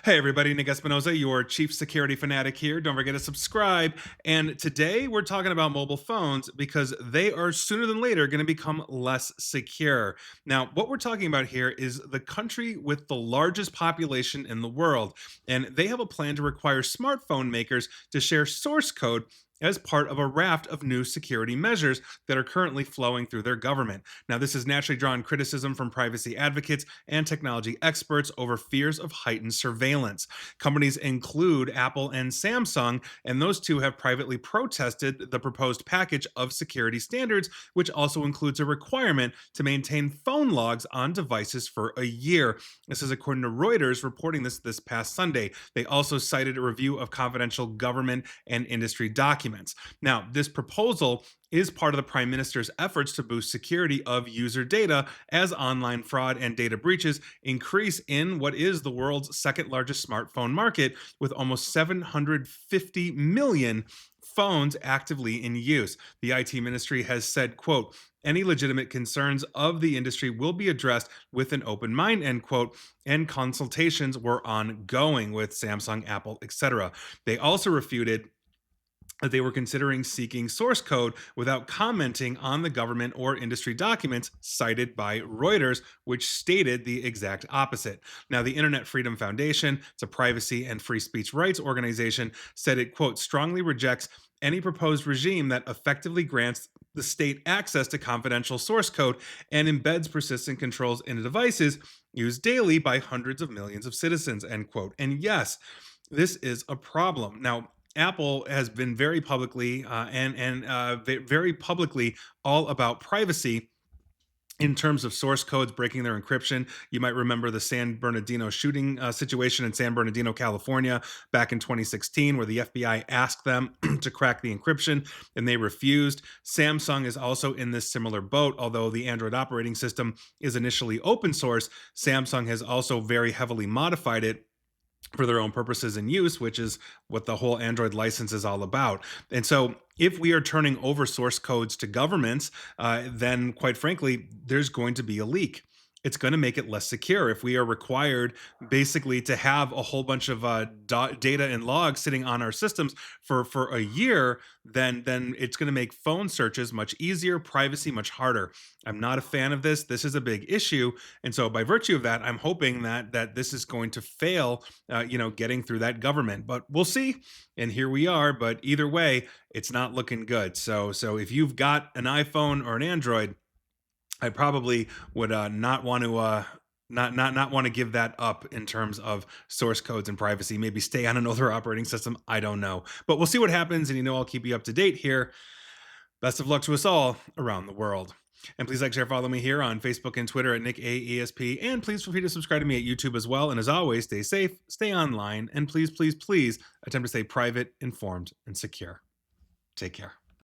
Hey everybody, Nick Espinoza, your chief security fanatic here. Don't forget to subscribe. And today we're talking about mobile phones because they are sooner than later going to become less secure. Now, what we're talking about here is the country with the largest population in the world. And they have a plan to require smartphone makers to share source code as part of a raft of new security measures that are currently flowing through their government. Now, this has naturally drawn criticism from privacy advocates and technology experts over fears of heightened surveillance. Companies include Apple and Samsung, and those two have privately protested the proposed package of security standards, which also includes a requirement to maintain phone logs on devices for a year. This is according to Reuters reporting this past Sunday. They also cited a review of confidential government and industry documents. Now, this proposal is part of the Prime Minister's efforts to boost security of user data as online fraud and data breaches increase in what is the world's second largest smartphone market, with almost 750 million phones actively in use. The IT ministry has said, quote, any legitimate concerns of the industry will be addressed with an open mind, end quote, and consultations were ongoing with Samsung, Apple, etc. They also refuted that they were considering seeking source code without commenting on the government or industry documents cited by Reuters, which stated the exact opposite. Now, the Internet Freedom Foundation, it's a privacy and free speech rights organization, said it, quote, strongly rejects any proposed regime that effectively grants the state access to confidential source code and embeds persistent controls into devices used daily by hundreds of millions of citizens, end quote. And yes, this is a problem. Now, Apple has been very publicly very publicly all about privacy in terms of source codes breaking their encryption. You might remember the San Bernardino shooting situation in San Bernardino, California, back in 2016, where the FBI asked them to crack the encryption and they refused. Samsung is also in this similar boat. Although the Android operating system is initially open source, Samsung has also very heavily modified it for their own purposes and use, which is what the whole Android license is all about. And so, if we are turning over source codes to governments, then quite frankly, there's going to be a leak. It's going to make it less secure if we are required basically to have a whole bunch of data and logs sitting on our systems for a year. Then it's going to make phone searches much easier, privacy much harder. I'm not a fan of this. This is a big issue, and so by virtue of that, I'm hoping that this is going to fail. Getting through that government, but we'll see. And here we are. But either way, it's not looking good. So if you've got an iPhone or an Android, I probably would not want to not want to give that up in terms of source codes and privacy. Maybe stay on an older operating system. I don't know, but we'll see what happens. And I'll keep you up to date here. Best of luck to us all around the world. And please like, share, follow me here on Facebook and Twitter at Nick AESP. And please feel free to subscribe to me at YouTube as well. And as always, stay safe, stay online, and please, please, please attempt to stay private, informed, and secure. Take care.